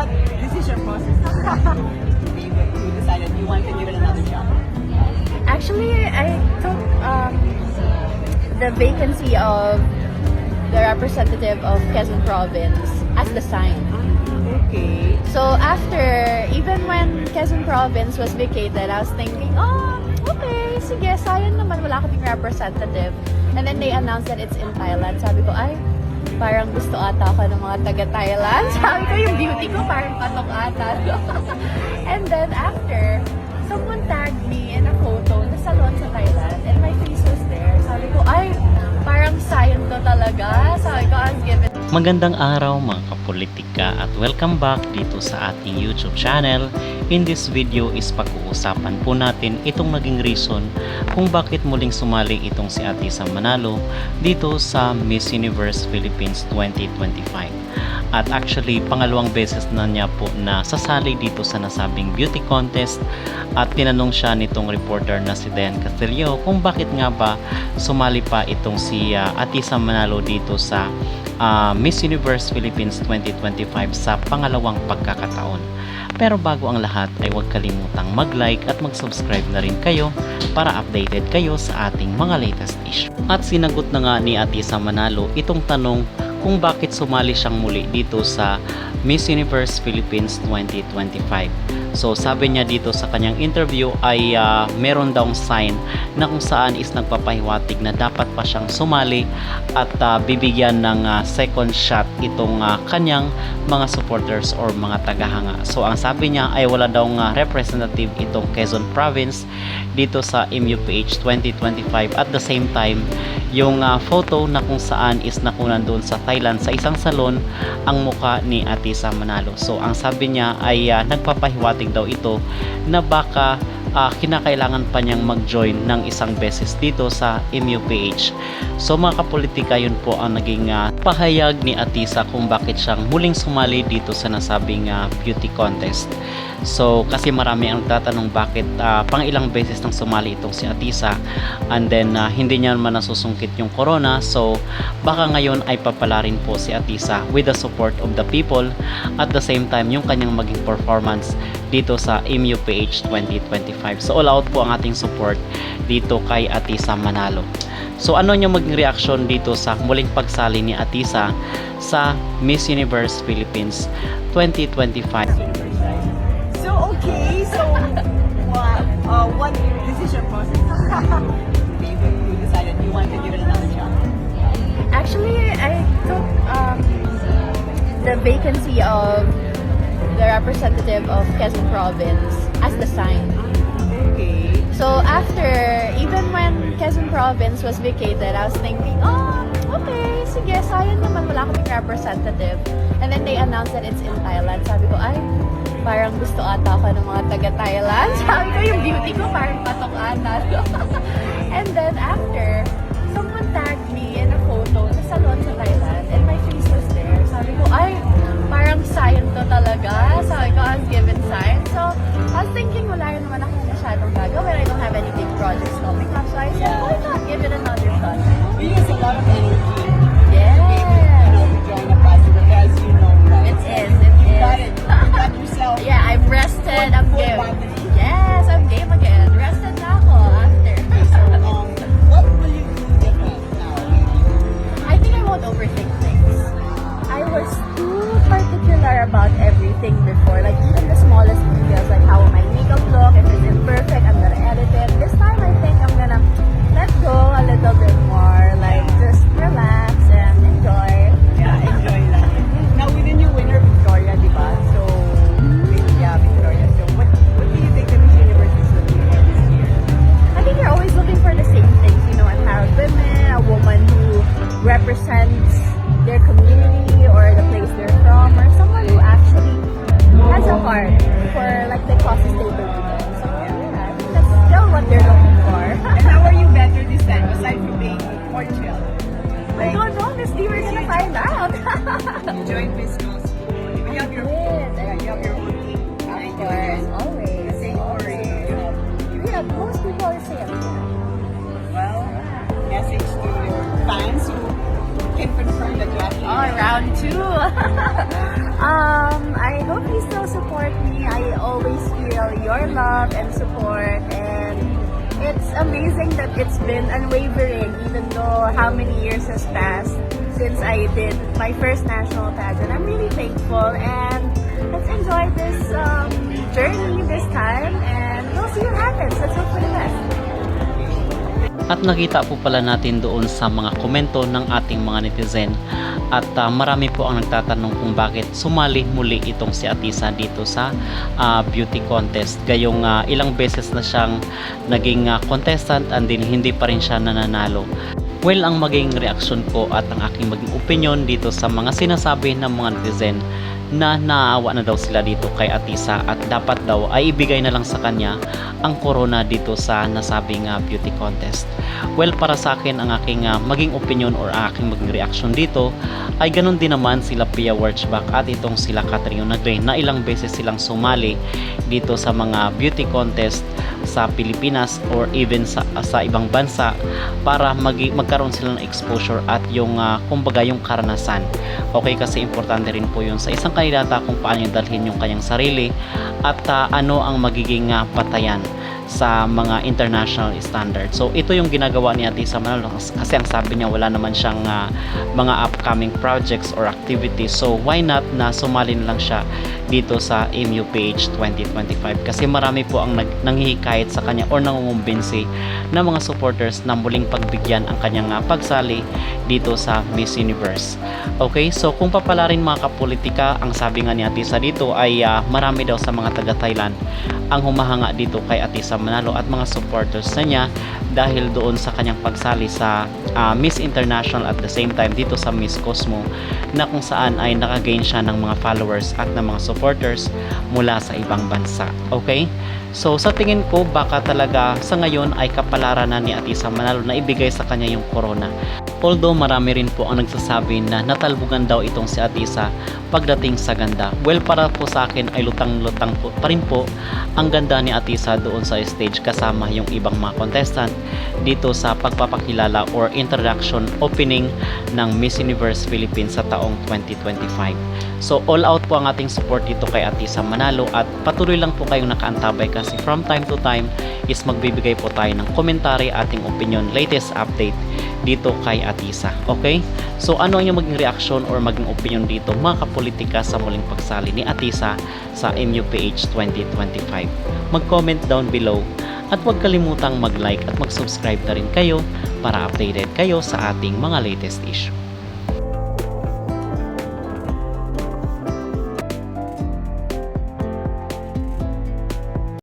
what decision process you decided you want to give it another shot? Actually, I took the vacancy of the representative of Quezon Province as the sign. Okay. So after, even when Quezon Province was vacated, I was thinking, oh, okay, sige, sayang naman, wala kaming representative. And then they announced that it's in Thailand. Sabi ko, ay, parang gusto ata ako ng mga taga-Thailand. Sabi ko, yung beauty ko parang patok ata. And then after, someone tagged me in a photo na salon sa Thailand and my face was there. Sabi ko, ay, parang sayang to talaga. Sabi ko, I'll give it. Magandang araw mga kapolitika at welcome back dito sa ating YouTube channel. In this video is pag-uusapan po natin itong naging reason kung bakit muling sumali itong si Atisa Manalo dito sa Miss Universe Philippines 2025. At actually, pangalawang beses na niya po na sasali dito sa nasabing beauty contest at tinanong siya nitong reporter na si Dayan Castillo kung bakit nga ba sumali pa itong si Atisa Manalo dito sa Miss Universe Philippines 2025 sa pangalawang pagkakataon. Pero bago ang lahat ay huwag kalimutang mag-like at mag-subscribe na rin kayo para updated kayo sa ating mga latest issue. At sinagot na nga ni Atisa Manalo itong tanong kung bakit sumali siyang muli dito sa Miss Universe Philippines 2025. So sabi niya dito sa kanyang interview ay meron daw sign na kung saan is nagpapahiwatig na dapat pa siyang sumali at bibigyan ng second shot itong kanyang mga supporters or mga tagahanga. So ang sabi niya ay wala daw representative itong Quezon Province dito sa MUPH 2025. At the same time, yung photo na kung saan is nakunan doon sa Thailand sa isang salon ang muka ni Atisa Manalo. So ang sabi niya ay nagpapahiwatig daw ito na baka kinakailangan pa niyang mag-join ng isang beses dito sa MUPH. So mga kapolitika, yun po ang naging pahayag ni Atisa kung bakit siyang muling sumali dito sa nasabing beauty contest. So kasi marami ang tatanong bakit pang ilang beses nang sumali itong si Atisa and then hindi niya naman nasusungkit yung corona. So baka ngayon ay papala rin po si Atisa with the support of the people, at the same time yung kanyang maging performance dito sa MUPH 2025. So all out po ang ating support dito kay Atisa Manalo. So ano yung maging reaction dito sa muling pagsali ni Atisa sa Miss Universe Philippines 2025? So okay, so what decision process you decided you want to give it another shot? Actually, I took the vacancy of the representative of Quezon Province as the sign. Okay. So after, even when Quezon Province was vacated, I was thinking, oh, okay, sige, sayang naman, wala kaming representative. And then they announced that it's in Thailand. Sabi ko, ay, parang gusto ata ako ng mga taga-Thailand. Sabi ko, yung beauty ko parang patok ata. And then after, someone tagged me in a photo sa salon sa Thailand and my face was there. Sabi ko, ay, parang sayang to talaga. Sabi ko, I was given sign. So, I was thinking, wala rin naman akong masyadong gagawin. I don't have any big projects coming up. So I said, why not give it another shot? We use a lot of energy. Yes. To join the party, but as you know, right? It is. You got it. You got yourself. Yeah, I'm rested. I'm full game. battery. Yes, I'm game again. Rested na ako after. What will you do different now? I think I won't overthink things. I was too particular about everything before. Like even the smallest details, like how my makeup look. If it's imperfect, I'm gonna edit it. This time I think I'm gonna let go a little bit more. Like just relax and enjoy. Yeah, enjoy lang. Now, within your winner, Victoria, di ba? So, yeah, Victoria. So, what do you think the Miss Universe is looking for this year? I think they're always looking for the same things. You know, empowered women, a woman who represents their community or the place they're from, or someone who actually love and support, and it's amazing that it's been unwavering even though how many years has passed since I did my first national pageant. I'm really thankful, and let's enjoy this journey this time, and we'll see what happens. Let's hope for the best. At nakita po pala natin doon sa mga komento ng ating mga netizen at marami po ang nagtatanong kung bakit sumali muli itong si Atisa dito sa beauty contest. Gayong ilang beses na siyang naging contestant and din hindi pa rin siya nananalo. Well, ang maging reaksyon ko at ang aking maging opinion dito sa mga sinasabi ng mga netizen na naaawa na daw sila dito kay Atisa at dapat daw ay ibigay na lang sa kanya ang corona dito sa nasabing beauty contest. Well, para sa akin ang aking maging opinion or aking maging reaction dito ay ganun din naman sila Pia Wurtzbach at itong sila Catherine Onagre na ilang beses silang sumali dito sa mga beauty contest sa Pilipinas or even sa ibang bansa para magkaroon sila ng exposure at yung kumbaga yung karanasan. Okay, kasi importante rin po yun sa isang kandidata kung paano yung dalhin yung kanyang sarili at ano ang magiging patayan sa mga international standard. So ito yung ginagawa ni Atisa Manalo kasi ang sabi niya wala naman siyang mga upcoming projects or activities. So why not na sumali na lang siya dito sa MUPH 2025 kasi marami po ang nanghihikayat sa kanya or nangungumbinsi na mga supporters na muling pagbigyan ang kanyang pagsali dito sa Miss Universe. Okay, so kung papalarin mga kapolitika, ang sabi nga ni Atisa dito ay marami daw sa mga taga Thailand ang humahanga dito kay Atisa Manalo at mga supporters na niya dahil doon sa kanyang pagsali sa Miss International at the same time dito sa Miss Cosmo na kung saan ay nakagain siya ng mga followers at ng mga supporters mula sa ibang bansa. Okay? So sa tingin ko baka talaga sa ngayon ay kapalaran na ni Atisa Manalo na ibigay sa kanya yung corona. Although marami rin po ang nagsasabi na natalbugan daw itong si Atisa pagdating sa ganda. Well, para po sa akin ay lutang-lutang po pa rin po ang ganda ni Atisa doon sa stage kasama yung ibang mga contestant dito sa pagpapakilala or introduction opening ng Miss Universe Philippines sa taong 2025. So all out po ang ating support dito kay Atisa Manalo at patuloy lang po kayong nakaantabay kasi from time to time is magbibigay po tayo ng komentary, ating opinion, latest update dito kay Atisa. Okay? So ano ang inyong maging reaction or maging opinion dito mga kapolitika sa muling pagsali ni Atisa sa MUPH 2025? Mag-comment down below at huwag kalimutang mag-like at mag-subscribe na rin kayo para updated kayo sa ating mga latest issue.